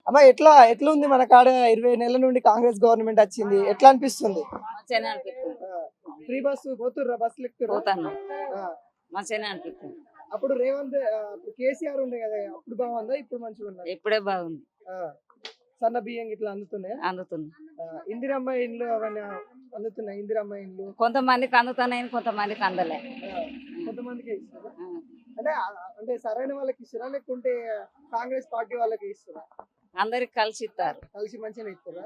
అమ్మ ఎట్లా ఉంది మన కాడ 20 నెలల నుండి కాంగ్రెస్ గవర్నమెంట్ వచ్చింది, ఎట్లా అనిపిస్తుంది? మంచిగానే అనిపిస్తుంది. ఫ్రీ బస్సు పోతుర్రా, బస్సులు ఎక్కుతుర్రా? పోతాను ఆ, మంచిగానే అనిపిస్తుంది. అప్పుడు రేవంత్ అప్పుడు కేసీఆర్ ఉండే కదా, అప్పుడు బాగుందా ఇప్పుడు మంచిగా ఉందా? ఇప్పుడే బాగుంది, సన్న బియ్యం ఇట్లా అందుతున్నాయి. అందుతుంది. ఇందిరమ్మ ఇండ్లు అవన్నీ అందుతున్నాయి. ఇందిరమ్మ ఇండ్లు కొంతమందికి అందుతున్నాయి, కొంతమందికి అందలే. కొంతమందికి ఇస్తారా? అంటే అంటే సరైన వాళ్ళకి ఇస్తారా లేకుంటే కాంగ్రెస్ పార్టీ వాళ్ళకి ఇస్తారా? అందరికి కలిసి ఇస్తారు. కలిసి మంచిగా ఇస్తారా?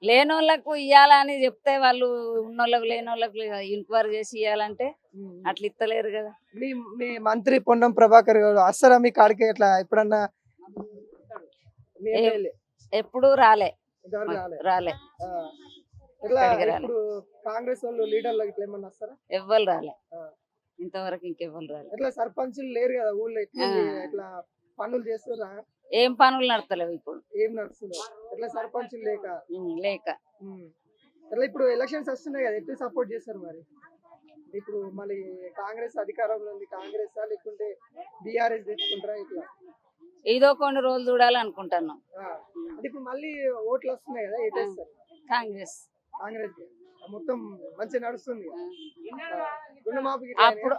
లేనోళ్ళకు ఇయ్యాలని చెప్తే వాళ్ళు ఉన్నోళ్ళకు లేనోళ్ళకు ఎంక్వైరీ చేసి ఇయ్యాలంటే అట్లా ఇస్తలేరు కదా. మీ మంత్రి పొన్నం ప్రభాకర్ గారు వస్తారా మీ కాడికి? ఎట్లా ఎప్పుడన్నా? ఎప్పుడు రాలే. రాలే. ఇప్పుడు కాంగ్రెస్ వాళ్ళు లీడర్లు ఇట్లా ఏమన్నా వస్తారా? ఎవ్వరు రాలే ఇంతవరకు, ఇంకెవ్వరు రాలే. ఎట్లా సర్పంచులు లేరు కదా ఊళ్ళో, ఎట్లా పనులు చేస్తారా? ఏం పనులు నడతలేవు ఇప్పుడు. ఏం నడుస్తున్నాయి? ఎట్లా సర్పంచులు లేక ఎట్లా? ఇప్పుడు ఎలక్షన్స్ వస్తున్నాయి కదా, ఎట్లా సపోర్ట్ చేస్తారు మరి? ఇప్పుడు మళ్ళీ కాంగ్రెస్ అధికారంలో ఉంది, కాంగ్రెస్ లేకుంటే బీఆర్ఎస్ తెచ్చుకుంటారా? ఇట్లా ఏదో కొన్ని రోజులు చూడాలనుకుంటున్నాం. అంటే ఇప్పుడు మళ్ళీ ఓట్లు వస్తున్నాయి కదా, ఎట్టేస్తారు? కాంగ్రెస్ మొత్తం మంచిగా నడుస్తుంది. అప్పుడు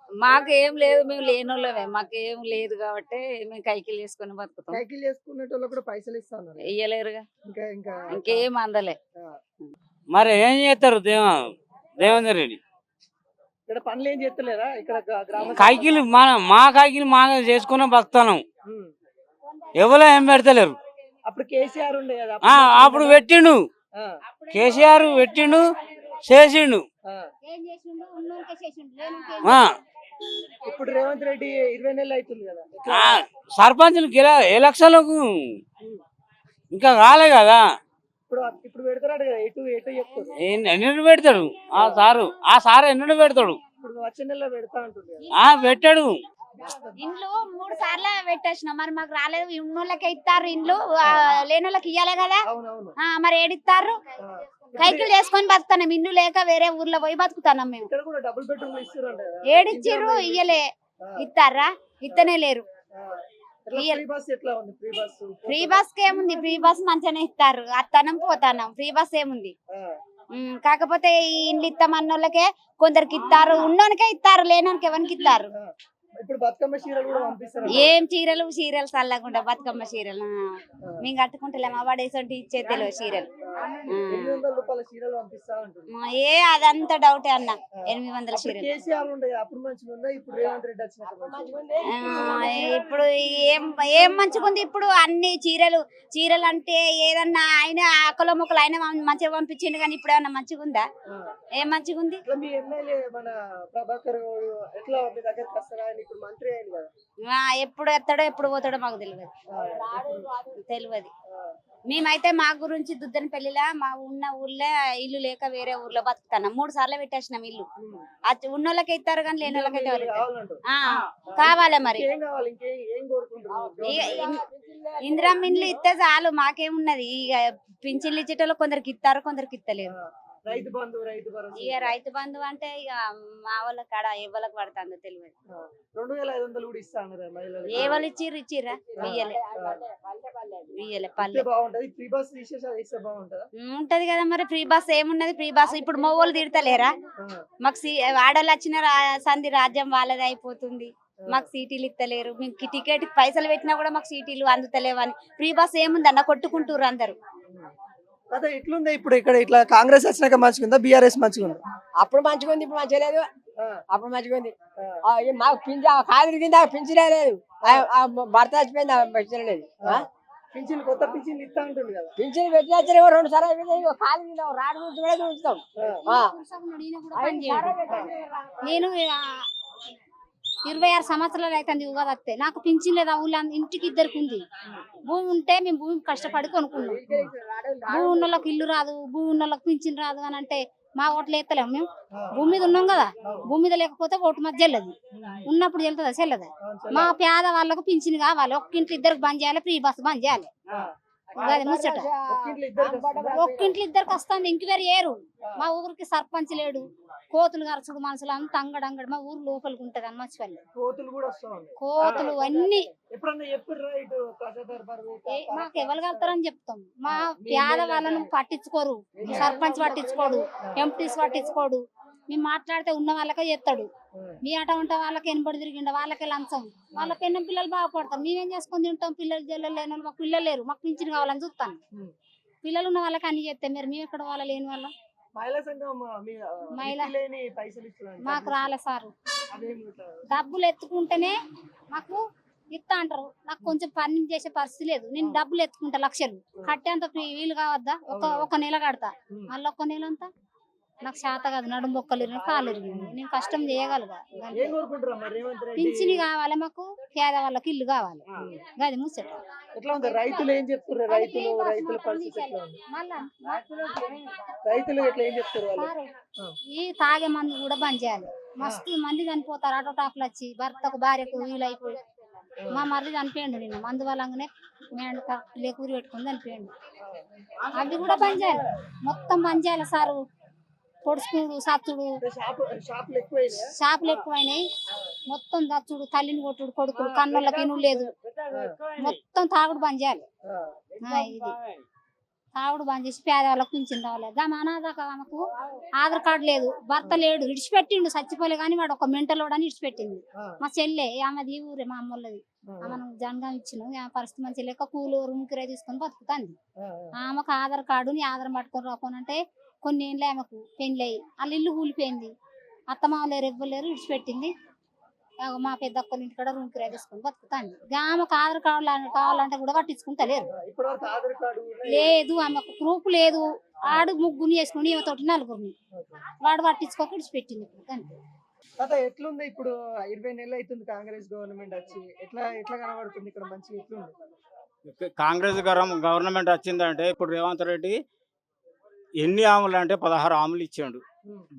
మాకు ఏం లేదు, మేము లేనోళ్ళమే, మాకు ఏం లేదు కాబట్టి మేము కైకిలు చేసుకుని బతుకుతాం. కైకిలు చేసుకునేటోళ్ళు కూడా పైసలు ఇస్తాను ఇయ్యలేరుగా, ఇంకా ఇంకేం అందలే. మరి ఏం చేస్తారు దేవేందర్ రెడ్డి? ఇక్కడ పనులు ఏం చేస్తలేరా? ఇక్కడ కైకిలు మా కైకిలు మా చేసుకునే బతుకుతాం. ఎవరో ఏం పెడతలేరు. అప్పుడు కేసీఆర్ ఉండే కదా, అప్పుడు పెట్టిండు, కేసీఆర్ పెట్టిండు, చేసిండు. ఇప్పుడు రేవంత్ రెడ్డి 20 నెలలు అవుతుంది కదా, సర్పంచులు ఎలక్షన్లకు ఇంకా కాలే కదా. ఇప్పుడు పెడతాడు కదా, ఎటు చెప్తాడు? ఎన్నడూ పెడతాడు ఆ సారు ఎన్నడూ పెడతాడు. ఇప్పుడు వచ్చే నెలలో పెడతా అంటుంది. పెట్టాడు. ఇండ్లు 3 సార్లు పెట్టేసిన, మరి మాకు రాలేదు. ఉన్నోళ్ళకే ఇస్తారు ఇండ్లు, లేనోళ్ళకి ఇయ్యాలి కదా. మరి ఏడిస్తారు? కైకిలు చేసుకొని బతుకుతాం, ఇండ్లు లేక వేరే ఊర్లో పోయి బతుకుతున్నాం మేము. ఏడిచ్చిర్రు, ఇయ్యలే. ఇస్తారా? ఇత్తనే లేరు. ఫ్రీ బస్ కి ఏముంది? ఫ్రీ బస్ మంచిగానే ఇస్తారు, అత్తనం పోతానం. ఫ్రీ బస్ ఏముంది? కాకపోతే ఈ ఇండ్లు ఇస్తామన్నోళ్ళకే కొందరికి ఇస్తారు, ఉన్నోనికే ఇస్తారు, లేనోనికి ఎవరికి ఇస్తారు? ఇప్పుడు బతుకమ్మ చీరలు కూడా పంపిస్తారు. ఏం చీరలు చల్లకుండా బతుకమ్మ చీరలు మేము కట్టుకుంటలేమా? పడేసంటే ఇచ్చే తెలియదు చీరలు. అదంతా డౌటే అన్న. 800 చీరలు. ఇప్పుడు ఏం మంచిగుంది? ఇప్పుడు అన్ని చీరలు అంటే ఏదన్నా ఆయన ఆకల మొక్కలు ఆయన మంచిగా పంపించిండు, కానీ ఇప్పుడు ఏమన్నా మంచిగుందా? ఏం మంచిగుంది? ఎప్పుడు ఎత్తాడో ఎప్పుడు పోతాడో మాకు తెలియదు. మేమైతే మా గురించి దుద్దని పెళ్లిలా మా ఉన్న ఊర్లో ఇల్లు లేక వేరే ఊర్లో బతుకుతున్నాం. 3 సార్లు పెట్టేసినాం ఇల్లు. ఉన్నోళ్ళకి ఇస్తారు కానీ లేని వాళ్ళకైతే కావాలి. మరి ఇందిరమ్మ ఇండ్లు ఇస్తే చాలు, మాకేమున్నది? ఇక పింఛన్లు ఇచ్చేటోళ్ళు కొందరికి ఇస్తారు, కొందరికి ఇస్తలేరు. ఇక రైతు బంధు అంటే ఇక మా వాళ్ళ కాడ ఎవరికి పడుతుందో తెలియదు. 2500 కూడా ఇస్తాను. ఏ వాళ్ళు ఇచ్చిర్రా? ఇయ్యలే పల్లె ఉంటది కదా. మరి ఫ్రీ బస్ ఏమున్నది? ఫ్రీ బస్ ఇప్పుడు మొగోళ్ళు తిడతలేరా? మాకు ఆడోళ్ళు వచ్చిన సంధి రాజ్యం వాళ్ళది అయిపోతుంది, మాకు సీటీలు ఇస్తలేరు. మీకు టికెట్ పైసలు పెట్టినా కూడా మాకు సీటీలు అందుతలేవని. ఫ్రీ బస్ ఏముంది అన్న? కొట్టుకుంటారు అందరు. అదే ఎట్లుంది ఇప్పుడు? ఇక్కడ ఇట్లా కాంగ్రెస్ వచ్చినాక మంచిగుందా, బీఆర్ఎస్ మంచిగుందా? అప్పుడు మంచిగా ఉంది, ఇప్పుడు మంచిగా లేదు. అప్పుడు మంచిగా ఉంది. మాకు కాదు కింద పింఛనే లేదు, భర్త చచ్చిపోయింది, పింఛన్ లేదు. కొత్త పింఛన్ ఇస్తా ఉంటుంది కదా. పింఛన్ పెట్టిన 2 సార్లు కాదు కింద రాడు ఉంచుతాం. నేను 26 సంవత్సరాలు అవుతుంది ఉగాది వస్తే. నాకు పింఛన్ లేదా? ఊళ్ళో ఇంటికి 2కి ఉంది. భూమి ఉంటే మేము భూమి కష్టపడి కొనుక్కున్నాం. భూమి ఉన్నోళ్ళకి ఇల్లు రాదు, భూమి ఉన్నోళ్ళకి పింఛన్ రాదు అని అంటే మా ఓట్లు వేస్తలేము. మేము భూమి మీద ఉన్నాం కదా, భూమి మీద లేకపోతే ఓటు మాకు చెల్లదు. ఉన్నప్పుడు చెల్లుతుందా? చెల్లదా? మా పేద వాళ్ళకు పింఛన్ కావాలి. ఒక్కింటి 2కి బంద్ చేయాలి, ఫ్రీ బస్ బంద్ చేయాలి. అది ముచ్చట. ఒక్కింట్లో ఇద్దరికి వస్తుందా? ఒక్కింట్లో ఇద్దరికి వస్తుంది, ఇంకెవరు ఏరు. మా ఊరికి సర్పంచ్ లేడు, కోతులు గరచుడు మనుషులు అంత అంగడంగడు. మా ఊరు లోపలికి ఉంటది అని మర్చిపోయి కోతులు కూడా వస్తా ఉన్నాయి. కోతులు అన్ని ఎప్పుడన్నా చెప్పిర్రా ఇటు ప్రజా దర్బార్ మాకు ఎవరు కలుతారని చెప్తాం. మా పేద వాళ్ళను పట్టించుకోరు, సర్పంచ్ పట్టించుకోడు, ఎంపీస్ పట్టించుకోడు. మేము మాట్లాడితే ఉన్న వాళ్ళకే చేస్తాడు. మీ ఆట ఉంటే వాళ్ళకి ఎనబడి తిరిగిండ, వాళ్ళకే లంచం. వాళ్ళ పెన్నం పిల్లలు బాగుపడతారు. మేమేం చేసుకొని తింటాం? పిల్లలు జల్లలు లేని వాళ్ళు, మాకు పిల్లలు లేరు, మాకు పింఛన్ కావాలని చూస్తాను. పిల్లలు ఉన్న వాళ్ళకి అన్ని చేస్తే మీరు మేము ఎక్కడ వాళ్ళ లేని వాళ్ళ మహిళా సంఘం మహిళా- లేని పైసలు ఇస్తున్నారు. మాకు రాలే సారు. అదేం ఇట్లా? డబ్బులు ఎత్తుకుంటేనే మాకు ఇస్తా అంటారు. నాకు కొంచెం పని చేసే పరిస్థితి లేదు. నేను డబ్బులు ఎత్తుకుంటా, లక్షలు కట్టేంత వీలు కావద్దా? ఒక నెల కడతా, మళ్ళీ ఒక నెల అంతా నాకు చేత కాదు. నడుము బొక్కలు ఇరిగినాయి, కాలు ఇరిగింది. నేను కష్టం చేయగలగా. ఏం కోరుకుంటారా మరి రేవంత్ రెడ్డి? పింఛని కావాలి మాకు, పేద వాళ్ళకి ఇల్లు కావాలి. గది ముచ్చట. ఎట్లా ఉంది? రైతులు ఏం చెప్తున్నారు? రైతుల పరిస్థితి ఎట్లా ఉంది? మళ్ళా రైతులు ఎట్లా ఏం చెప్తారు వాళ్ళు? సారు, ఈ తాగే మందు కూడా బంద్ చేయాలి. మస్తు మంది చనిపోతారు ఆటోటాకులు వచ్చి, భర్తకు భార్యకు వీలైపోయి. మా మరిది చనిపోయిండు నిన్న మందు వలంగానే, మేండు లేకూరి పెట్టుకుని చనిపోయిండు. అవి కూడా బంద్ చేయాలి, మొత్తం బంద్ చేయాలి సారు. పొడుచుకుడు, సత్తుడు, షాపులు ఎక్కువైనా షాపులు ఎక్కువైనాయి. మొత్తం దచ్చుడు, తల్లిని కొట్టుడు, కొడుకులు కన్నులకి ఇను లేదు. మొత్తం తాగుడు బంద్ చేయాలి. ఇది తాగుడు బంద్ చేసి పేదవాళ్ళకు పింఛన్ రావాలి. మా అనాథకు ఆమెకు ఆధార్ కార్డు లేదు, భర్త లేడు, ఇడిచిపెట్టిండు. చచ్చిపోలే కానీ వాడు ఒక మెంటలోడని ఇడిచిపెట్టింది. మా చెల్లె, ఆమెది ఈ ఊరే, మా అమ్మోళ్ళది. మనం జనగా ఇచ్చినాం. ఆమె పరిస్థితి మంచి లేక కూలు రూమ్ కిరాయి తీసుకొని బతుకుతుంది. ఆమెకు ఆధార్ కార్డు, నీ ఆధారం పట్టుకొని రాకోనంటే కొన్ని ఏళ్ళే ఆమెకు పెళ్ళి అయ్యి వాళ్ళ ఇల్లు కూలిపోయింది. అత్తమామ లేరు, ఎవ్వలేరు, ఇడిచిపెట్టింది. మా పెద్ద అక్కల ఇంటికాడ రూమ్ కిరాయి తీసుకొని బతుకుతాంది. ఆమెకు ఆధార్ కార్డు కావాలంటే కూడా పట్టించుకుంటలేరు. లేదు, ఆమెకు ప్రూఫ్ లేదు. ఆడు ముగ్గుని వేసుకుని ఈమెతోటి నలుగురిని వాడు పట్టించుకోక ఇడిచిపెట్టింది. తాత ఎట్లుంది ఇప్పుడు? 20 నెలలు అవుతుంది కాంగ్రెస్ గవర్నమెంట్ వచ్చి. ఎట్లా ఎట్లా కనబడుతుంది ఇక్కడ? మంచిగా ఎట్లుంది? కాంగ్రెస్ గవర్నమెంట్ వచ్చిందంటే ఇప్పుడు రేవంత్ రెడ్డి ఎన్ని హామీలు అంటే 16 హామీలు ఇచ్చాడు.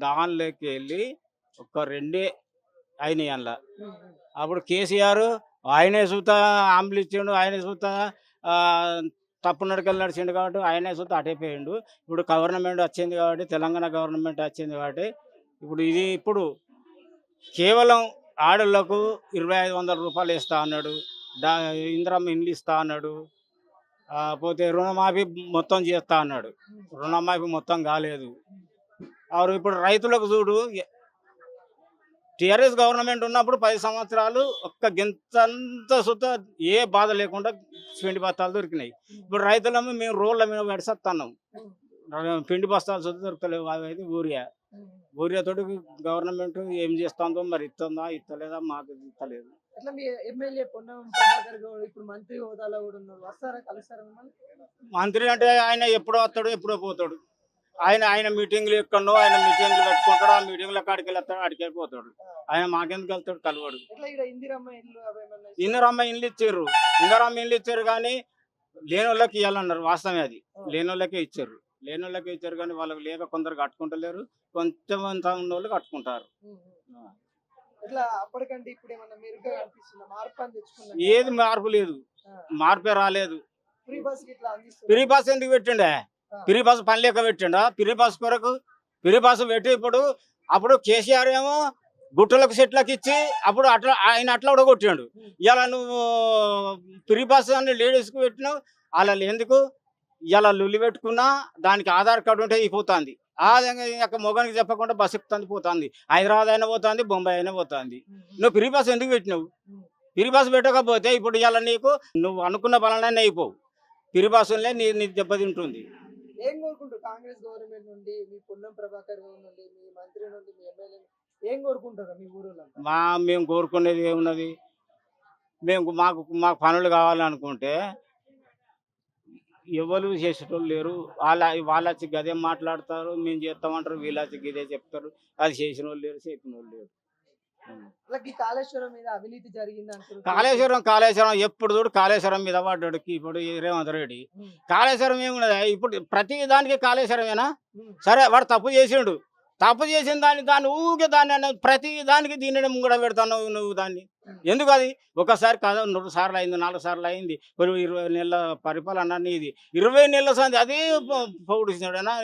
దానిలోకి వెళ్ళి ఒక 2 అయినాయి అందులో. అప్పుడు కేసీఆర్ ఆయనే చూత హామీలు ఇచ్చిండు, ఆయనే చూత తప్పు నడకలు నడిచిండు కాబట్టి ఆయనే చూత అటైపోయిండు. ఇప్పుడు గవర్నమెంట్ వచ్చింది కాబట్టి, తెలంగాణ గవర్నమెంట్ వచ్చింది కాబట్టి ఇప్పుడు కేవలం ఆడళ్లకు 2500 రూపాయలు ఇస్తా అన్నాడు. ఇందిరమ్మ ఇండ్లు ఇస్తా అన్నాడు. పోతే రుణమాఫీ మొత్తం చేస్తా అన్నాడు. రుణమాఫీ మొత్తం కాలేదు. ఇప్పుడు రైతులకు చూడు, టీఆర్ఎస్ గవర్నమెంట్ ఉన్నప్పుడు 10 సంవత్సరాలు ఒక్క గింతంత సుత ఏ బాధ లేకుండా పిండి బస్తాలు దొరికినాయి. ఇప్పుడు రైతులము మేము రోడ్ల మీద పెడిసేస్తున్నాం. పిండి బస్తాలు సుత దొరకలేవు. అవి ఊరియా తోటి గవర్నమెంట్ ఏం చేస్తుందో మరి, ఇస్తుందా ఇస్తలేదా మాకు ఇస్తలేదు. ఎట్లా మీ ఎమ్మెల్యే పొన్నం ప్రభాకర్ గౌడ్ ఇప్పుడు మంత్రి హోదాలో కూడా ఉన్నారు, వస్తారా కలుస్తారా మిమ్మల్ని? మంత్రి అంటే ఆయన ఎప్పుడో వస్తాడు, ఎప్పుడో పోతాడు. ఆయన మీటింగ్లు ఎక్కడో ఆయన మీటింగ్లు పెట్టుకుంటాడు. ఆ మీటింగ్ల కాడికి వెళ్తాడు, అడికి వెళ్ళిపోతాడు. ఆయన మాకెందుకు వెళ్తాడు? కలవాడు. ఇందిరమ్మ ఇల్లు అవేమన్నా? ఇందిరమ్మ ఇండ్లు ఇచ్చారు కానీ లేని వాళ్ళకి ఇవ్వాలన్నారు. వాస్తవమే, అది లేని వాళ్ళకే ఇచ్చారు. కానీ వాళ్ళకి లేక కొందరు కట్టుకుంటలేరు, కొంచెం ఉన్న వాళ్ళు కట్టుకుంటారు. ఇట్లా అప్పటికంటే ఇప్పుడు ఏమన్నా మెరుగ్గా అనిపిస్తుందా? మార్పు అని తెచ్చుకున్నా? ఏది మార్పు లేదు, మార్పే రాలేదు. ఫ్రీ బస్ ఇట్లా అందిస్తుంది. ఫ్రీ బస్ ఎందుకు పెట్టిండే? ఫ్రీ బస్ పని లేక పెట్టిండా? ఫ్రీ బస్ కొరకు ఫ్రీ బస్ పెట్టి అప్పుడు కేసీఆర్ ఏమో గుట్టలకు సెట్లకు ఇచ్చి ఆయన అట్లా కూడా కొట్టిండు. ఇలా నువ్వు ఫ్రీ బస్ అని లేడీస్కి పెట్టినావు. అలా ఎందుకు? ఇలా లొల్లి పెట్టుకున్నా దానికి ఆధార్ కార్డు ఉంటే అయిపోతుంది. ఆ విధంగా మొగానికి చెప్పకుండా బస్సు ఎక్కుతుంది, పోతుంది. హైదరాబాద్ అయినా పోతుంది, బొంబాయి అయినా పోతుంది. నువ్వు ఫ్రీ బస్ ఎందుకు పెట్టినావు? ఫ్రీ బస్ పెట్టకపోతే ఇప్పుడు ఇలా నువ్వు అనుకున్న పనులన్నీ అయిపోవు. ఫ్రీ బస్సులే నీ దెబ్బతింటుంది. ఏం కోరుకుంటారు కాంగ్రెస్ గవర్నమెంట్ నుండి, మీ పొన్నం ప్రభాకర్ నుండి, మీ మంత్రి నుండి, మీ ఎమ్మెల్యే ఏం కోరుకుంటారు మీ ఊరిలో? మేము కోరుకునేది ఏమున్నది? మాకు పనులు కావాలనుకుంటే ఎవరు చేసేటోళ్ళు లేరు. వాళ్ళొచ్చి గదే మాట్లాడతారు, మేము చేస్తామంటారు. వీళ్ళొచ్చి ఇదే చెప్తారు. అది చేసిన వాళ్ళు లేరు, చెప్పిన వాళ్ళు లేరు. కాళేశ్వరం మీద అవినీతి జరిగింది అంటారు. కాళేశ్వరం ఎప్పుడు చూడు కాళేశ్వరం మీద పడ్డాడు ఇప్పుడు రేవంత్ రెడ్డి. కాళేశ్వరం ఏమున్నది? ఇప్పుడు ప్రతి దానికి కాళేశ్వరమేనా? సరే, వాడు తప్పు చేసిండు, తప్పు చేసిన దాన్ని ఊరికే దాన్ని ప్రతి దానికి దీనిని ముంగడ పెడతాను నువ్వు దాన్ని ఎందుకు అది ఒకసారి కదా 2 సార్లు అయింది 4 సార్లు అయింది 20 నెలల పరిపాలన ఇది 20 నెలల సంది అదే పౌడిసినాడనా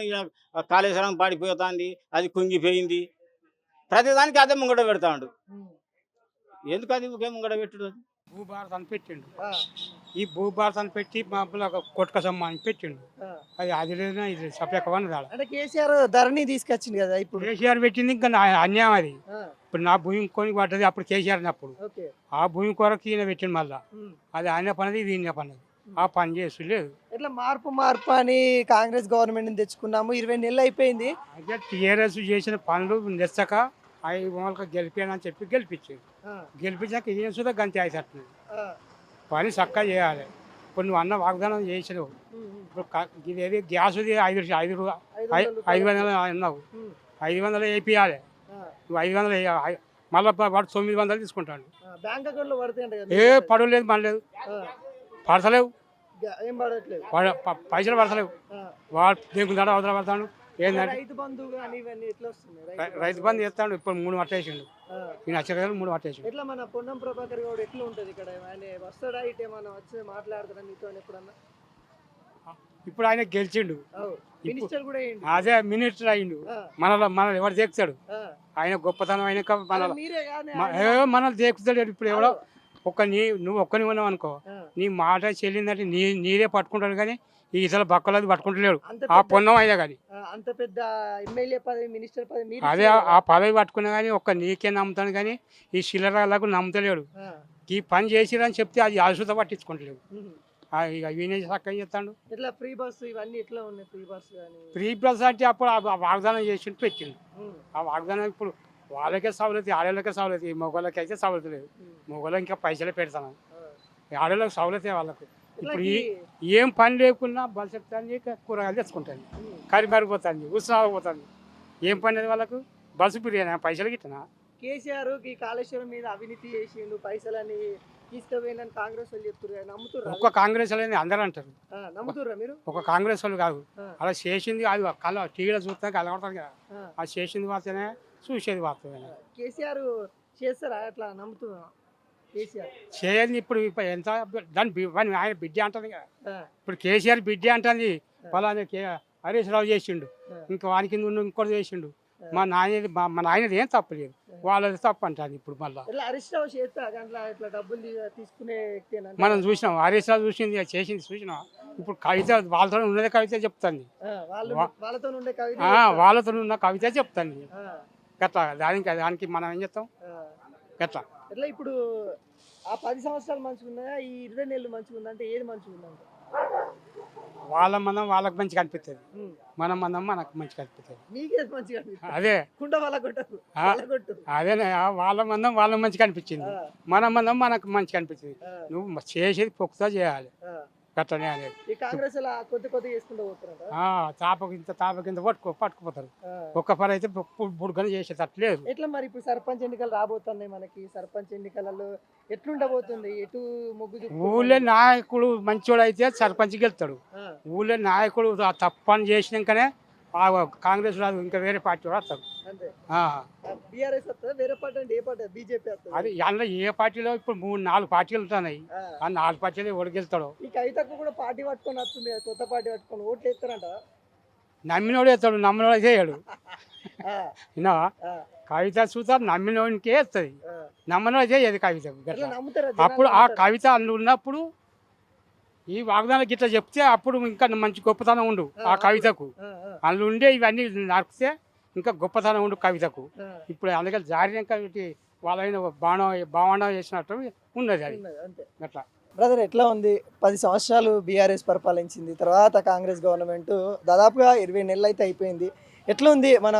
కాళేశ్వరం పడిపోతుంది అది కుంగిపోయింది ప్రతిదానికి అదే ముంగడ పెడతాడు ఎందుకు అది ఒకే ముంగడ పెట్టుడు భూభారతాన్ని పెట్టిండు ఈ భూభారతాన్ని పెట్టి మామూలు ఒక కొట్టుకసమ్మ అని పెట్టిండు అది లేదు ఇది సపేకమని రాడు అంటే కేసీఆర్ ధరణి తీసుకొచ్చింది కదా ఇప్పుడు కేసీఆర్ పెట్టింది ఇంకా అన్యాయం అది ఇప్పుడు నా భూమి కొని పడ్డది అప్పుడు కేసీఆర్ అప్పుడు ఓకే ఆ భూమి కొరకు ఈయన పెట్టిండు మళ్ళా అది ఆయన పనిది ఇది ఈయన పనిది ఆ పని చేస్తూ లేదు ఇట్లా మార్పు అని కాంగ్రెస్ గవర్నమెంట్ తెచ్చుకున్నాము 20 నెలలు అయిపోయింది అయితే టీఆర్ఎస్ చేసిన పనులు నెచ్చక 5 మూలక గెలిపానని చెప్పి గెలిపించారు గెలిపించాక ఈయన సుధా గంతి అయితట్టున్నది పని చక్కగా చేయాలి ఇప్పుడు నువ్వు అన్న వాగ్దానం చేసినావు ఇప్పుడు ఇదేది గ్యాస్ 500 అన్నావు 500 వేపియాలి నువ్వు 500 వేయాలి మళ్ళీ వాడు 900 తీసుకుంటాడు బ్యాంక్ అకౌంట్ లో పడతాయంట ఏ పడలేదు మనలేదు పడతలేవు ఏం పడట్లేదు పైసలు పడతలేవు వాడు దేనికుంటాడు అవతల పడతాడు ఏంటంటే రైతు బంధు కానీ ఇవన్నీ ఎట్లా వస్తున్నాయి రైతు బంధు చేస్తాడు ఇప్పుడు 3 పట్టేసిండు ఈయన వచ్చే 3 పట్టేసిండు ఎట్లా మన పొన్నం ప్రభాకర్ గౌడ్ ఎట్లా ఉంటది ఇక్కడ ఆయన వస్తాడా ఇటు ఏమన్నా వచ్చి మాట్లాడతాడా మీతో ఎప్పుడన్నా ఇప్పుడు ఆయన గెలిచిండు మినిస్టర్ కూడా అయ్యిండు అదే మినిస్టర్ అయ్యిండు మనల్ని ఎవరు దేకుతాడు ఆయన గొప్పతనం అయినాక మీరే కానీ మనల్ని దేకుతాడు ఇప్పుడు ఎవడో నువ్వు ఒక్కని ఉన్నావు అనుకో నీ మాట చెల్లిందంటే నీరే పట్టుకుంటాడు కానీ ఈ ఇతర బక్కలది పట్టుకుంటలేడు ఆ పొన్నం అయినా కానీ అంత పెద్ద ఎమ్మెల్యే పదవి మినిస్టర్ పదవి మీరు అదే ఆ పదవి పట్టుకున్నా కానీ నీకే నమ్ముతాను కానీ ఈ చిల్లరలకు నమ్ముతలేడు ఈ పని చేసిరని చెప్తే అది అసుత పట్టించుకుంటలేడు ఇక ఈయన చక్కగా చెప్తాడు ఇట్లా ఫ్రీ బస్ ఇవన్నీ ఎట్లా ఉన్నాయి ఫ్రీ బస్ కానీ ఫ్రీ బస్ అంటే అప్పుడు ఆ వాగ్దానం చేసి పెట్టిండు ఆ వాగ్దానం ఇప్పుడు వాళ్ళకే సవలతి ఆడవాళ్ళకే సవలతి మొగోళ్ళకి అయితే సవలతి లేదు మొగోళ్ళకి ఇంకా పైసలే పెడతాను ఆడవాళ్ళకి సవలతే వాళ్ళకు ఇప్పుడు ఏం పని లేకున్నా బస్ ఎక్కుతాను కూరగాయలు తెచ్చుకుంటాను కర్రీ మరిపోతుంది ఉత్సాహం పోతుంది ఏం పని లేదు వాళ్ళకు బస్సు బిర్యానీ పైసలు గిట్టనా కేసీఆర్ ఈ కాళేశ్వరం మీద అవినీతి చేసిండు పైసలని తీసుకుపోయిందని కాంగ్రెస్ వాళ్ళు చెప్తున్నారు నమ్ముతుర్రా ఒక్క కాంగ్రెస్ వాళ్ళని అందరూ అంటారు నమ్ముతుర్రా మీరు ఒక కాంగ్రెస్ వాళ్ళు కాదు అలా చేసింది అది కళ టీవీలో చూస్తే కలగడతారు కదా అది చేసింది వార్తనే చూసేది వార్తనే కేసీఆర్ చేస్తారా అట్లా నమ్ముతున్నా కేసీఆర్ చేయండి ఇప్పుడు ఎంత దాని ఆయన బిడ్డ అంటుంది కదా ఇప్పుడు కేసీఆర్ బిడ్డ అంటుంది ఫలానా హరీష్ రావు చేసిండు ఇంకా వాని కింద ఇంకోటి చేసిండు మా నాయనది ఏం తప్పలేదు వాళ్ళది తప్పు అంటుంది ఇప్పుడు మళ్ళీ హరీష్ రావు చేస్తా దాంట్లో ఇట్లా డబ్బులు తీసుకునే వ్యక్తేనా మనం చూసినాం హరీష్ రావు చూసింది చేసింది చూసినాం ఇప్పుడు కవిత వాళ్ళతో ఉన్నదే కవిత చెప్తుంది వాళ్ళతో ఉండే కవిత వాళ్ళతో ఉన్న కవిత చెప్తుంది గట్లా దానికి మనం ఏం చెప్తాం గట్లా ఎట్లా ఇప్పుడు ఆ 10 సంవత్సరాలు మంచిగా ఉన్నాయా ఈ 20 నెలలు మంచిగా ఉందా అంటే ఏది మంచిగా ఉందంట వాళ్ళ మనం వాళ్ళకి మంచిగా అనిపిస్తుంది మనం మనకు మంచిగా అనిపిస్తుంది మీకేది మంచిగా అనిపిస్తుంది అదే కుండ వాళ్ళ కొట్టు అదేనే వాళ్ళ మందం వాళ్ళకి మంచిగా అనిపించింది మన మందం మనకు మంచిగా అనిపించింది నువ్వు చేసేది పొక్కుతా చేయాలి గట్లనే అనేది ఈ కాంగ్రెస్ కొద్ది చేసుకుంటూ పోతారంట తాపకింత పట్టుకుపోతారు ఒక్క పని అయితే బుడ్గని చేసేటట్లేదు ఎట్లా మరి ఇప్పుడు సర్పంచ్ ఎన్నికలు రాబోతున్నాయి మనకి సర్పంచ్ ఎన్నికలలో ఎట్లుండబోతుంది ఎటు మొగ్గు ఊళ్ళో నాయకుడు మంచోడు అయితే సర్పంచ్ గెలుతాడు ఊళ్ళో నాయకుడు తప్పని చేసినాకనే కాంగ్రెస్ రాదు ఇంకా వేరే పార్టీ వస్తారు బీఆర్ఎస్ వస్తుంది వేరే పార్టీ అంటే ఏ పార్టీ బీజేపీ వస్తుంది అది అందులో ఏ పార్టీలో ఇప్పుడు 3-4 పార్టీలు ఉంటున్నాయి ఆ 4 పార్టీలు ఎవరు గెలుతాడు ఈ కవితకు కూడా పార్టీ పట్టుకొని వస్తుంది కొత్త పార్టీ పట్టుకొని ఓట్లు వేస్తారంట నమ్మినోడు వేస్తాడు నమ్మినోడు చేయడు విన్నా కవిత చూస్తారు నమ్మినోడికే వేస్తుంది నమ్మనోడు చేయదు కవిత అప్పుడు ఆ కవిత అందులో ఉన్నప్పుడు ఈ వాగ్దానం గిట్లా చెప్తే అప్పుడు ఇంకా మంచి గొప్పతనం ఉండు ఆ కవితకు అందులో ఉండే ఇవన్నీ నడిపితే ఇంకా గొప్పతనం ఉండు కవితకు ఇప్పుడు అందుకే జారినాక వాళ్ళైన బావణ చేసినట్టు ఉన్నది అది అట్లా బ్రదర్ ఎట్లా ఉంది 10 సంవత్సరాలు బీఆర్ఎస్ పరిపాలించింది తర్వాత కాంగ్రెస్ గవర్నమెంట్ దాదాపుగా 20 నెలలు అయితే అయిపోయింది ఎట్లా ఉంది మన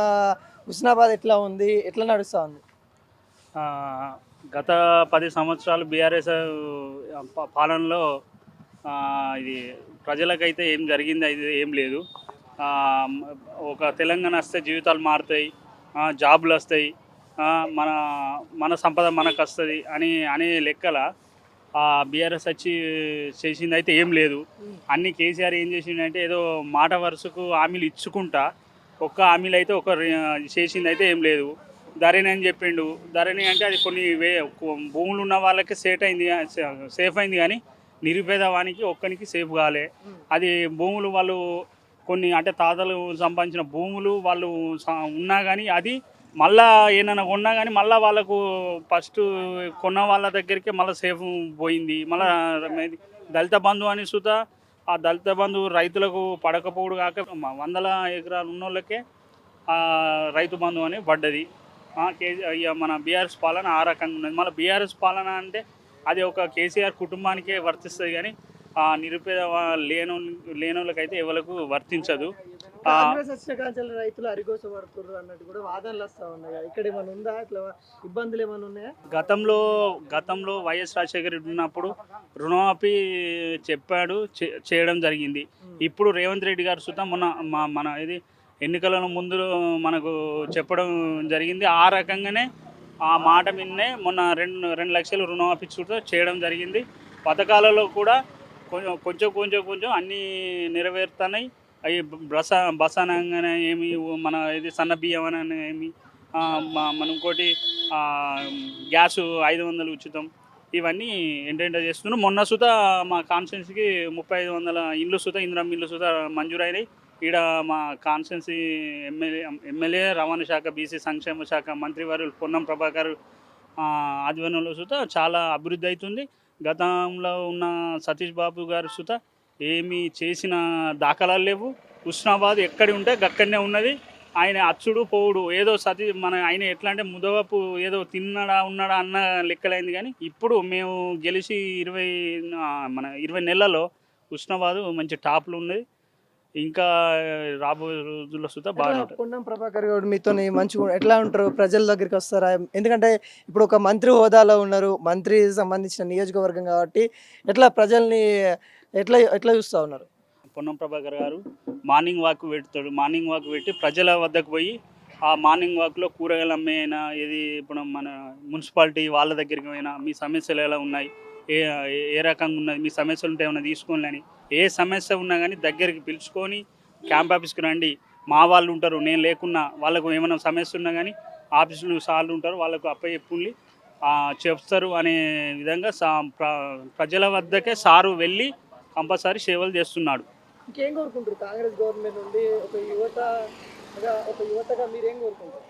హుస్నాబాద్ ఎట్లా ఉంది ఎట్లా నడుస్తూ ఉంది గత 10 సంవత్సరాలు బీఆర్ఎస్ పాలనలో ఇది ప్రజలకైతే ఏం జరిగింది అయితే ఏం లేదు ఒక తెలంగాణ వస్తే జీవితాలు మారుతాయి జాబులు వస్తాయి మన సంపద మనకు వస్తుంది అనే లెక్కల బీఆర్ఎస్ వచ్చి చేసింది అయితే ఏం లేదు అన్ని కేసీఆర్ ఏం చేసిండంటే ఏదో మాట వరుసకు హామీలు ఇచ్చుకుంటా ఒక్క హామీలు అయితే చేసింది అయితే ఏం లేదు. ధరణి అని చెప్పిండు. ధరణి అంటే అది కొన్ని భూములు ఉన్న వాళ్ళకి సేఫ్ అయింది కానీ నిరుపేద వానికి ఒక్కనికి సేఫ్ కాలే. అది భూములు వాళ్ళు కొన్ని అంటే తాతలు సంపాదించిన భూములు వాళ్ళు ఉన్నా కానీ అది మళ్ళా ఏమైనా కొన్నా కానీ మళ్ళీ వాళ్ళకు ఫస్ట్ కొన్న వాళ్ళ దగ్గరికి మళ్ళీ సేఫ్ పోయింది. మళ్ళీ దళిత బంధు అని సుత ఆ దళిత బంధు రైతులకు పడకపోవడు కాక 100 ఎకరాలు ఉన్నోళ్ళకే రైతు బంధు అని పడ్డది. మన బీఆర్ఎస్ పాలన ఆ రకంగా ఉన్నది. మళ్ళీ బీఆర్ఎస్ పాలన అంటే అది ఒక కేసీఆర్ కుటుంబానికే వర్తిస్తుంది కానీ నిరుపేద లేనోళ్ళకైతే ఎవరికి వర్తించదు. కాంగ్రెస్ వచ్చిన కాంచెల రైతులు అరిగోస పడుతున్నారు అన్నట్టు కూడా వాదనలు వస్తా ఉన్నాయి. ఇక్కడ ఏమైనా ఉందా, ఇట్లా ఇబ్బందులు ఏమైనా ఉన్నాయా? గతంలో వైఎస్ రాజశేఖర రెడ్డి ఉన్నప్పుడు రుణమాఫీ చెప్పాడు, చేయడం జరిగింది. ఇప్పుడు రేవంత్ రెడ్డి గారు సుతం మన ఇది ఎన్నికల ముందు మనకు చెప్పడం జరిగింది. ఆ రకంగానే ఆ మాట మీదనే మొన్న 2 లక్షలు రుణమాఫీ చేయడం జరిగింది. పథకాలలో కూడా కొంచెం అన్నీ నెరవేరుతున్నాయి. అవి బస్ అనగానే ఏమి, మన ఇది సన్న బియ్యం అని ఏమి, మన ఇంకోటి గ్యాసు 500 ఉచితం, ఇవన్నీ ఏంటంటే చేస్తున్నాం. మొన్న సుత మా కాన్స్టిట్యున్సీకి 3500 ఇండ్లు సుత ఇందిరమ్మ ఇల్లు సుత మంజూరైనాయి. ఈడ మా కాన్స్టిట్యున్సీ ఎమ్మెల్యే రవాణా శాఖ బీసీ సంక్షేమ శాఖ మంత్రివర్యులు పొన్నం ప్రభాకర్ ఆధ్వర్యంలో సుత చాలా అభివృద్ధి అవుతుంది. గతంలో ఉన్న సతీష్ బాబు గారు సుత ఏమీ చేసిన దాఖలాలు లేవు. హుస్నాబాద్ ఎక్కడి ఉంటే అక్కడనే ఉన్నది. ఆయన అచ్చుడు పోవుడు ఏదో ఆయన ఎట్లా అంటే ముదవపు ఏదో ఉన్నాడా అన్న లెక్కలైంది. కానీ ఇప్పుడు మేము గెలిచి 20 నెలల్లో హుస్నాబాద్ మంచి టాప్లో ఉన్నది. ఇంకా రాబోయే రోజుల్లో సుతా బాగా పొన్నం ప్రభాకర్ గౌడ్ మీతో మంచిగా ఎట్లా ఉంటారు? ప్రజల దగ్గరికి వస్తారా? ఎందుకంటే ఇప్పుడు ఒక మంత్రి హోదాలో ఉన్నారు, మంత్రి సంబంధించిన నియోజకవర్గం కాబట్టి ఎట్లా ప్రజల్ని ఎట్లా చూస్తూ ఉన్నారు? పొన్నం ప్రభాకర్ గారు మార్నింగ్ వాక్ పెడతాడు. మార్నింగ్ వాక్ పెట్టి ప్రజల వద్దకు పోయి ఆ మార్నింగ్ వాక్లో కూరగాయలు అమ్మేనా ఇది ఇప్పుడు మన మున్సిపాలిటీ వాళ్ళ దగ్గరికి పోయినా మీ సమస్యలు ఎలా ఉన్నాయి, ఏ రకంగా ఉన్నది, మీ సమస్యలు ఉంటే ఏమైనా తీసుకోండి అని, ఏ సమస్య ఉన్నా కానీ దగ్గరికి పిలుచుకొని క్యాంప్ ఆఫీస్కి రండి, మా వాళ్ళు ఉంటారు, నేను లేకున్నా వాళ్ళకు ఏమైనా సమస్య ఉన్నా కానీ ఆఫీసులు సార్లు ఉంటారు, వాళ్ళకు అప్పచెప్పుండి చెప్తారు అనే విధంగా ప్రజల వద్దకే సారు వెళ్ళి కంపల్సరీ సేవలు చేస్తున్నాడు. ఇంకేం కోరుకుంటారు కాంగ్రెస్ గవర్నమెంట్ నుండి? ఒక యువతగా మీరేం కోరుకుంటారు?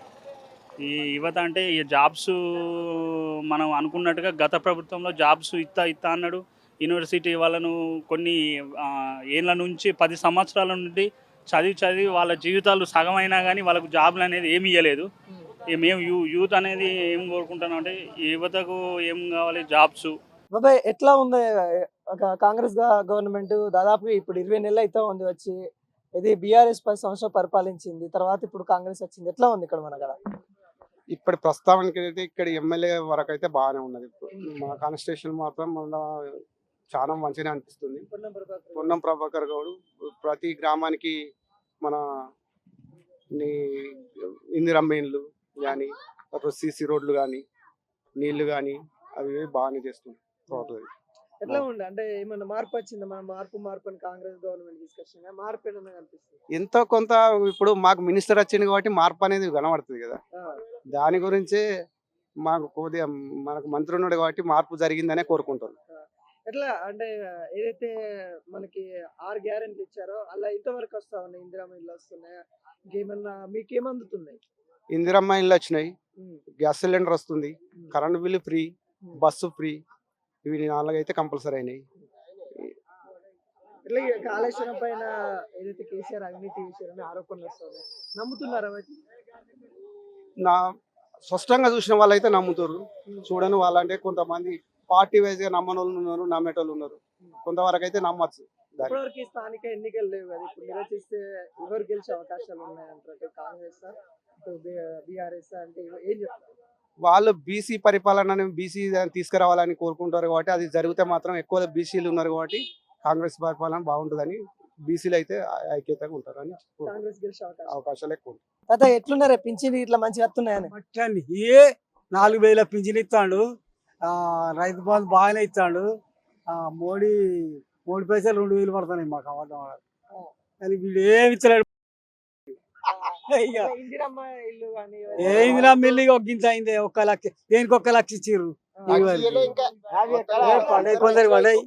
ఈ యువత అంటే ఈ జాబ్స్ మనం అనుకున్నట్టుగా గత ప్రభుత్వంలో జాబ్స్ ఇస్తా అన్నాడు. యూనివర్సిటీ వాళ్ళను కొన్ని ఏళ్ళ నుంచి 10 సంవత్సరాల నుండి చదివి వాళ్ళ జీవితాలు సగమైనా కానీ వాళ్ళకు జాబ్లు అనేది ఏమి ఇవ్వలేదు. మేము యూత్ అనేది ఏం కోరుకుంటున్నాం అంటే యువతకు ఏం కావాలి, జాబ్స్. బాబాయ్ ఎట్లా ఉంది కాంగ్రెస్ గవర్నమెంట్? దాదాపు ఇప్పుడు 20 నెలలు అయితే ఉంది వచ్చి. ఇది బీఆర్ఎస్ 10 సంవత్సరాలు పరిపాలించింది, తర్వాత ఇప్పుడు కాంగ్రెస్ వచ్చింది. ఎట్లా ఉంది ఇక్కడ మన కదా? ఇప్పుడు ప్రస్తావనకి అయితే ఇక్కడ ఎమ్మెల్యే వరకు అయితే బాగానే ఉన్నది. మా కాన్స్టిట్యూషన్ మాత్రం చాలా మంచిగా అనిపిస్తుంది. పొన్నం ప్రభాకర్ గౌడ్ ప్రతి గ్రామానికి మన ఇందిరమ్మ ఇండ్లు కానీ సీసీ రోడ్లు కానీ నీళ్లు కానీ అవి బాగానే చేస్తుంది. ఎట్లా ఉండే అంటే ఏమన్నా మార్పు వచ్చిందా? మన మార్పు అని కాంగ్రెస్ గవర్నమెంట్ తీసుకొచ్చిందా? మార్పు ఏమన్నా కనిపిస్తుంది? ఎంతో కొంత ఇప్పుడు మాకు మినిస్టర్ వచ్చింది కాబట్టి మార్పు అనేది కనబడుతుంది కదా. దాని గురించే మాకు కొద్దిగా మనకు మంత్రి ఉన్నాడు కాబట్టి మార్పు జరిగిందనే కోరుకుంటున్నాం. ఎట్లా అంటే ఏదైతే మనకి 6 గ్యారెంటీలు ఇచ్చారో అలా ఇంతవరకు వస్తా ఉన్నాయి? ఇందిరమ్మ ఇల్లు వస్తున్నాయా? ఇంకేమన్నా మీకేమందుతున్నాయి? ఇందిరమ్మ ఇల్లు వచ్చినాయి, గ్యాస్ సిలిండర్ వస్తుంది, current bill free, bus free, ఇవి 4 అయితే కంపల్సరీ అయినాయి. ఇట్లా కాళేశ్వరం పైన ఏదైతే కేసీఆర్ అవినీతి విషయాన్ని ఆరోపణలు వస్తాయి, నమ్ముతున్నారా? నా స్పష్టంగా చూసిన వాళ్ళైతే నమ్ముతారు, చూడని వాళ్ళంటే కొంతమంది పార్టీ వైజ్ గా నమ్మని వాళ్ళు ఉన్నారు, నమ్మేటోళ్ళు ఉన్నారు. కొంతవరకు అయితే నమ్మచ్చు. ఇప్పటివరకు స్థానిక ఎన్నికలు లేవు కదా, ఇప్పుడు నిర్వచిస్తే ఎవరు గెలిచే అవకాశాలు ఉన్నాయంటారు? కాంగ్రెస్ బీఆర్ఎస్ అంటే ఏం చెప్తారు? వాళ్ళు బీసీ పరిపాలన బీసీ తీసుకురావాలని కోరుకుంటారు కాబట్టి అది జరిగితే మాత్రం ఎక్కువ బీసీలు ఉన్నారు కాబట్టి కాంగ్రెస్ పరిపాలన బాగుంటుందని బీసీలు అయితే ఐక్యతగా ఉంటారు అని కాంగ్రెస్ గెలిచే అవకాశాలు ఎక్కువ. తాత ఎట్లున్నారే పింఛన్ ఇట్లా మంచిగా వస్తున్నాయని? 4000 పింఛన్ ఇస్తాడు, రైతు బంధు బాగానే ఇస్తాడు. మోడీ పైసలు 2000 పడుతున్నాయి మాకు అవ్వడం. కానీ వీడు ఏమి ఇచ్చలేడు. ఇక ఇందిరమ్మ ఇల్లు కానీ ఏంది నా మిల్లి గింత అయింది 1 లక్ష దేనికి 1 లక్ష ఇచ్చిర్రు పడ్డాయి కొందరు పడ్డాయి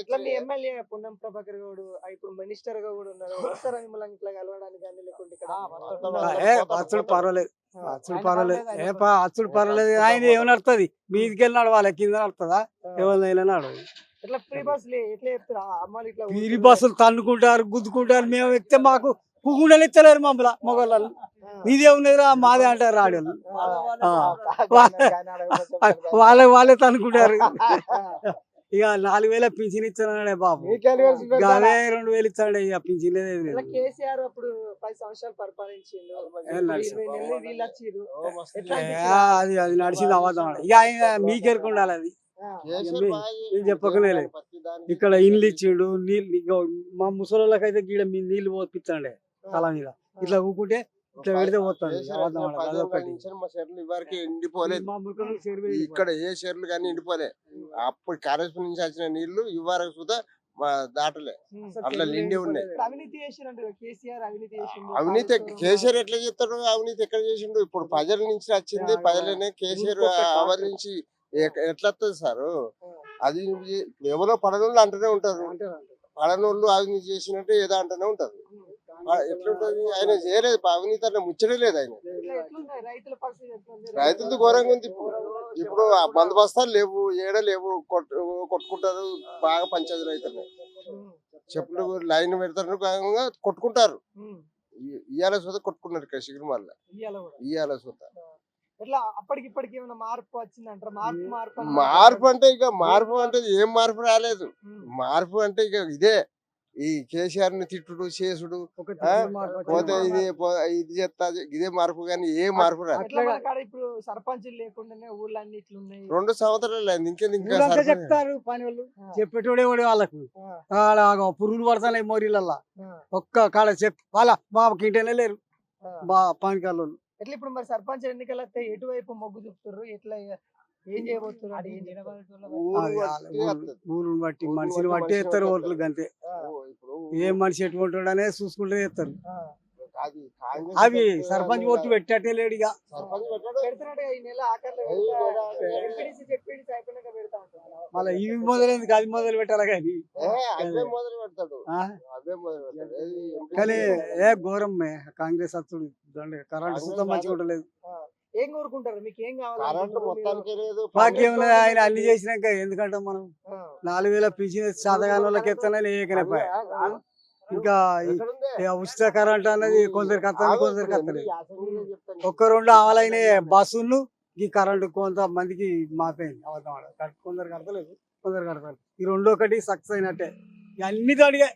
ఇట్లా మీ ఎమ్మెల్యే పున్నం ప్రభాకర్ గౌడ్ ఇప్పుడు మినిస్టర్ గా కూడా ఉన్నారు వస్తారా మిమ్మల్ని ఇట్లా కలవడానికి కానీ లేకుంటే ఇక్కడ అచ్చుడు పర్వాలేదు అచ్చుడు పర్వాలేదు ఆయన ఏమి నడుతుంది మీదికి వెళ్ళి నడవాలి కింద నడుతుందా ఎవరినైనా నడవాలి ఇట్లా ఫ్రీ బస్ ఎట్లా చెప్తారా అమ్మాయిలు ఇట్లా వీరి బస్సులు తన్నుకుంటారు గుద్దుకుంటారు మేము ఎక్కితే మాకు పువ్వుండలు ఇస్తలేరు మమ్మల్ని మొగోళ్ళు మీదే ఉన్నదిరా మాదే అంటారు రాడోళ్ళు వాళ్ళే తనుకుంటారు ఇక 4,000 పింఛన్ ఇస్తున్నాడే బాబు అదే 2,000 ఇస్తాడు ఇక పింఛన్ ఇట్లా కేసీఆర్ అప్పుడు 10 సంవత్సరాలు పరిపాలించిండు 20 నెలలు వీళ్ళు వచ్చిర్రు ఎట్లా అది నడిచింది అబద్ధం ఇక ఆయన మీకెరకు ఉండాలి అది నేను చెప్పకనే లేదు ఇక్కడ ఇండ్లు ఇచ్చిండు నీళ్ళు ఇగో మా ముసలోళ్ళకైతే గీడ మీ నీళ్లు పోపిస్తాండే తల మీద ఇట్లా ఊకుంటే ఇట్లా పెడితే పోతాడు అబద్ధం ఆడదు. అదొకటి మా చెర్లు ఇవరికి ఎండిపోలేదు మా ముఖంలో చెరువు ఇక్కడ ఏ చెర్లు కానీ ఎండిపోలే అప్పుడు కాలేజ్ నుంచి వచ్చిన నీళ్లు ఇవ్వరకు సుధా దాటలే అట్లా నిండి ఉన్నాయి. అవినీతి చేసిరంట కేసీఆర్ అవినీతి చేసిండు అవినీతి కేసీఆర్ ఎట్లా చేస్తాడు అవినీతి ఎక్కడ చేసిండు ఇప్పుడు ప్రజల నుంచి వచ్చింది ప్రజలనే కేసీఆర్ అవర్ నుంచి ఎట్లా వస్తుంది సార్ అది ఎవరో పడనోళ్ళు అంటూనే ఉంటారు పడనోళ్ళు అవినీతి చేసినట్టు ఏదో అంటూనే ఉంటారు ఎట్లుంటది ఆయన చేయలేదు అవినీతి అన్న ముచ్చడే లేదు ఆయన రైతుల పరిస్థితి ఎట్లుంది రైతులది ఘోరంగా ఉంది ఇప్పుడు ఆ మందు బస్తాలు లేవు ఏడ లేవు కొట్టుకుంటారు బాగా పంచాయతీ రైతులు చెప్పులు లైన్ పెడతారు కాగా కొట్టుకుంటారు ఇయ్యాల సూత కొట్టుకున్నారు ఇక్కడ శిఖరమాల ఇయ్యాల సూత ఎట్లా అప్పటికి ఇప్పటికి ఏమైనా మార్పు వచ్చిందంటారా మార్పు అంటే ఇక మార్పు అంటే ఏం మార్పు రాలేదు మార్పు అంటే ఇక ఇదే ఈ కేసీఆర్ ని తిట్టుడు చేసుడు పోతే ఇది చేస్తా ఇదే మార్పు కానీ ఏ మార్పు రాదు ఇప్పుడు సర్పంచులు లేకుండానే ఊర్లన్నీ ఇట్లున్నాయి 2 సంవత్సరాలు అయింది ఇంకేంది ఊరంతా చెప్తారు పని వాళ్ళు చెప్పేటోడే వాళ్ళకు పురుగులు పడతాయి మోరీలల్లా ఒక్క కాడ వాళ్ళ బాబుకి ఇంటనే లేరు పని కాళ్ళు ఎట్లా ఇప్పుడు మరి సర్పంచ్ ఎన్నికలు వస్తే ఎటువైపు మొగ్గు చూపుతారు ఎట్లా ఏం చేయబోతున్నారు ఊరుని బట్టి మనిషిని బట్టి వేస్తారు ఓట్లు అంతే ఏ మనిషి ఎటువంటి అనేది చూసుకుంటే వేస్తారు అవి సర్పంచ్ ఓట్లు పెట్టే లేడు ఇక మళ్ళీ ఇవి మొదలైంది అది మొదలు పెట్టాలి కానీ కానీ ఘోరం కాంగ్రెస్ అత్తుడు కరెంట్ సుతం మంచిగా ఉండలేదు ఏం కోరుకుంటారు మీకు ఏం కావాలి మాకేమున్నది ఆయన అన్ని చేసినాక ఎందుకంటే మనం 4,000 పింఛన్ శాతగాని వాళ్ళకి ఎత్తానని ఏకనైపోయా ఇంకా ఉచిత కరెంట్ అన్నది కొందరికి వస్తుంది కొందరికి వస్తలేదు 1-2 ఆవాలైన బస్సులు ఈ కరెంటు కొంతమందికి మాపోయింది కొందరు కడతలేదు కొందరు కడతారు ఈ 2 ఒకటి సక్సెస్ అయినట్టే అన్ని అడిగా